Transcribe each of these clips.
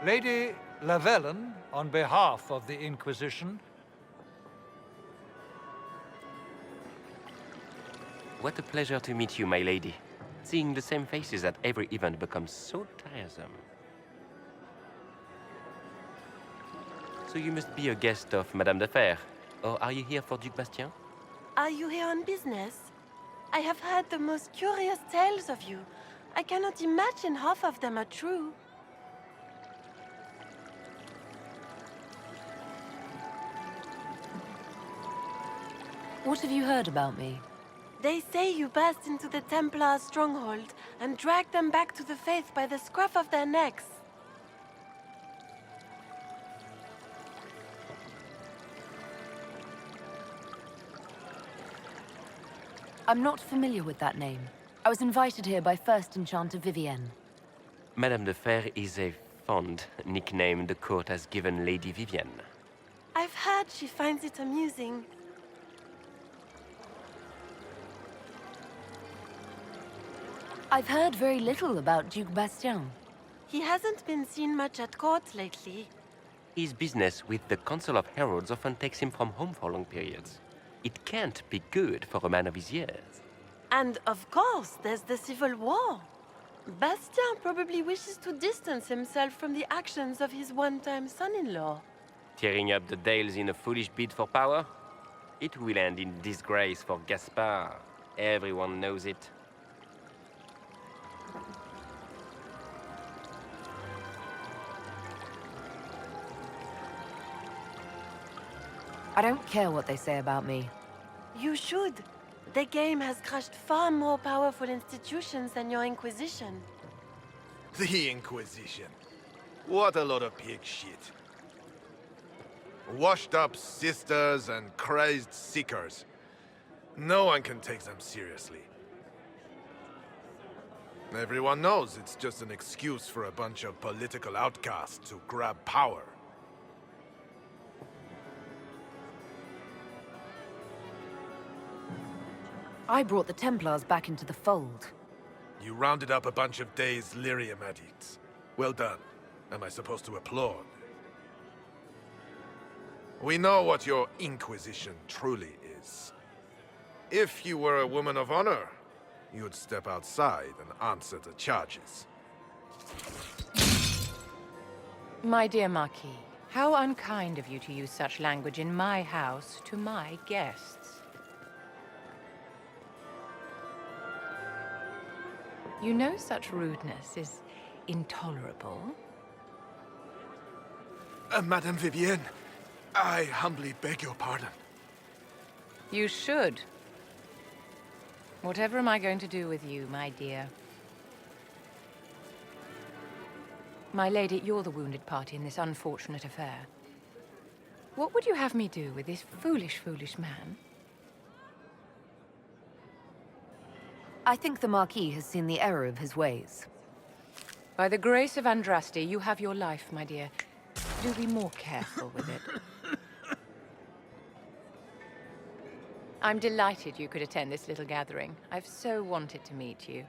Lady Lavellen, on behalf of the Inquisition. What a pleasure to meet you, my lady. Seeing the same faces at every event becomes so tiresome. So you must be a guest of Madame de Fer, or are you here for Duc Bastien? Are you here on business? I have heard the most curious tales of you. I cannot imagine half of them are true. What have you heard about me? They say you burst into the Templar stronghold and dragged them back to the faith by the scruff of their necks. I'm not familiar with that name. I was invited here by First Enchanter Vivienne. Madame de Fer is a fond nickname the court has given Lady Vivienne. I've heard she finds it amusing. I've heard very little about Duc Bastien. He hasn't been seen much at court lately. His business with the Council of Heralds often takes him from home for long periods. It can't be good for a man of his years. And of course, there's the civil war. Bastien probably wishes to distance himself from the actions of his one-time son-in-law. Tearing up the Dales in a foolish bid for power? It will end in disgrace for Gaspard. Everyone knows it. I don't care what they say about me. You should. The game has crushed far more powerful institutions than your Inquisition. The Inquisition. What a lot of pig shit. Washed up sisters and crazed seekers. No one can take them seriously. Everyone knows it's just an excuse for a bunch of political outcasts to grab power. I brought the Templars back into the fold. You rounded up a bunch of dazed lyrium addicts. Well done. Am I supposed to applaud? We know what your Inquisition truly is. If you were a woman of honor, you'd step outside and answer the charges. My dear Marquis, how unkind of you to use such language in my house to my guests. You know such rudeness is intolerable. Madame Vivienne, I humbly beg your pardon. You should. Whatever am I going to do with you, my dear? My lady, you're the wounded party in this unfortunate affair. What would you have me do with this foolish, foolish man? I think the Marquis has seen the error of his ways. By the grace of Andraste, you have your life, my dear. Do be more careful with it. I'm delighted you could attend this little gathering. I've so wanted to meet you.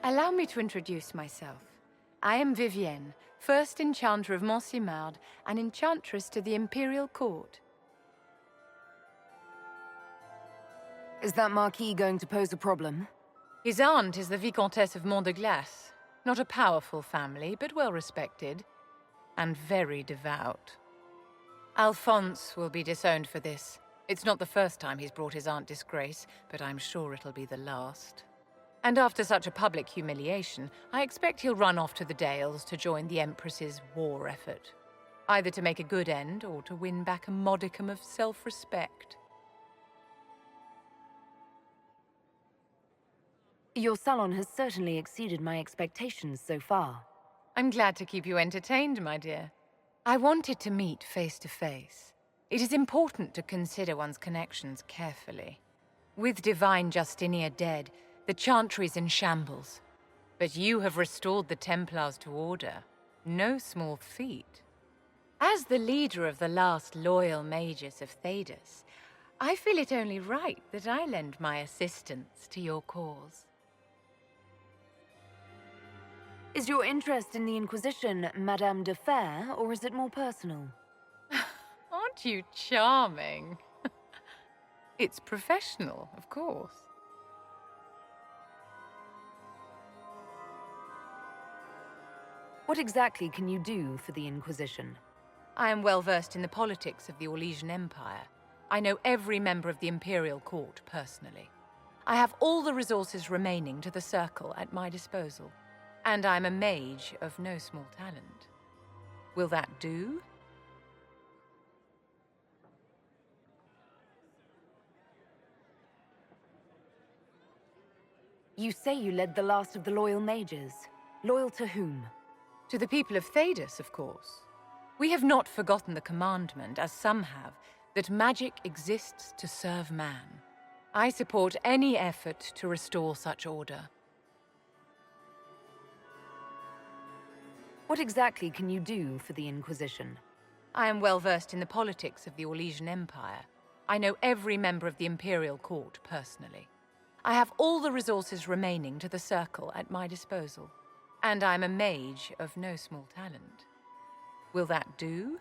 Allow me to introduce myself. I am Vivienne, First Enchanter of Montsimard and Enchantress to the Imperial Court. Is that Marquis going to pose a problem? His aunt is the Vicomtesse of Mont de Glace. Not a powerful family, but well respected. And very devout. Alphonse will be disowned for this. It's not the first time he's brought his aunt disgrace, but I'm sure it'll be the last. And after such a public humiliation, I expect he'll run off to the Dales to join the Empress's war effort. Either to make a good end, or to win back a modicum of self-respect. Your salon has certainly exceeded my expectations so far. I'm glad to keep you entertained, my dear. I wanted to meet face to face. It is important to consider one's connections carefully. With Divine Justinia dead, the Chantry's in shambles. But you have restored the Templars to order. No small feat. As the leader of the last loyal mages of Thedas, I feel it only right that I lend my assistance to your cause. Is your interest in the Inquisition Madame de Fer, or is it more personal? Aren't you charming? It's professional, of course. What exactly can you do for the Inquisition? I am well versed in the politics of the Orlesian Empire. I know every member of the Imperial Court personally. I have all the resources remaining to the Circle at my disposal. And I'm a mage of no small talent. Will that do? You say you led the last of the loyal mages. Loyal to whom? To the people of Thedas, of course. We have not forgotten the commandment, as some have, that magic exists to serve man. I support any effort to restore such order. What exactly can you do for the Inquisition? I am well versed in the politics of the Orlesian Empire. I know every member of the Imperial Court personally. I have all the resources remaining to the Circle at my disposal. And I'm a mage of no small talent. Will that do?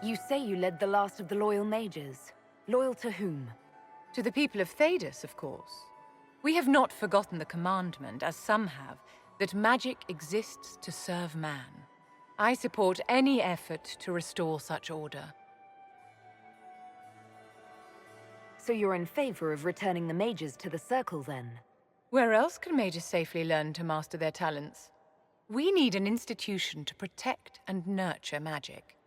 You say you led the last of the loyal mages. Loyal to whom? To the people of Thedas, of course. We have not forgotten the commandment, as some have, that magic exists to serve man. I support any effort to restore such order. So you're in favor of returning the mages to the Circle, then? Where else can mages safely learn to master their talents? We need an institution to protect and nurture magic.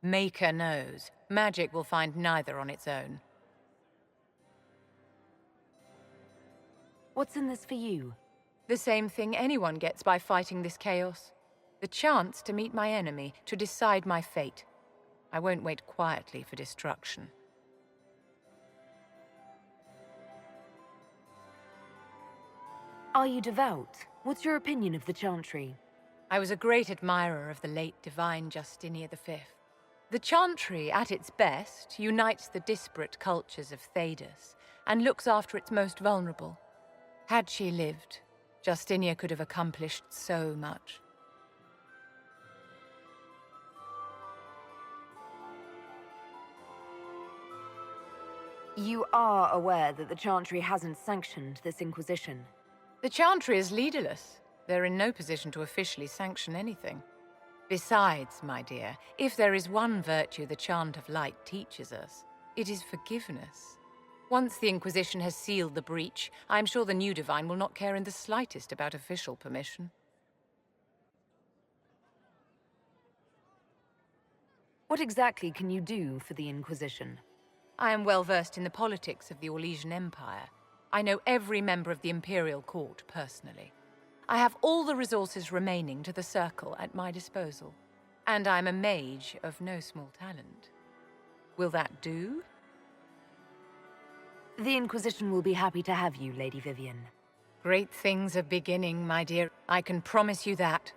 Maker knows, magic will find neither on its own. What's in this for you? The same thing anyone gets by fighting this chaos. The chance to meet my enemy, to decide my fate. I won't wait quietly for destruction. Are you devout? What's your opinion of the Chantry? I was a great admirer of the late divine Justinia V. The Chantry, at its best, unites the disparate cultures of Thedas and looks after its most vulnerable. Had she lived, Justinia could have accomplished so much. You are aware that the Chantry hasn't sanctioned this Inquisition. The Chantry is leaderless. They're in no position to officially sanction anything. Besides, my dear, if there is one virtue the Chant of Light teaches us, it is forgiveness. Once the Inquisition has sealed the breach, I'm sure the new Divine will not care in the slightest about official permission. What exactly can you do for the Inquisition? I am well versed in the politics of the Orlesian Empire. I know every member of the Imperial Court personally. I have all the resources remaining to the Circle at my disposal. And I'm a mage of no small talent. Will that do? The Inquisition will be happy to have you, Lady Vivian. Great things are beginning, my dear. I can promise you that.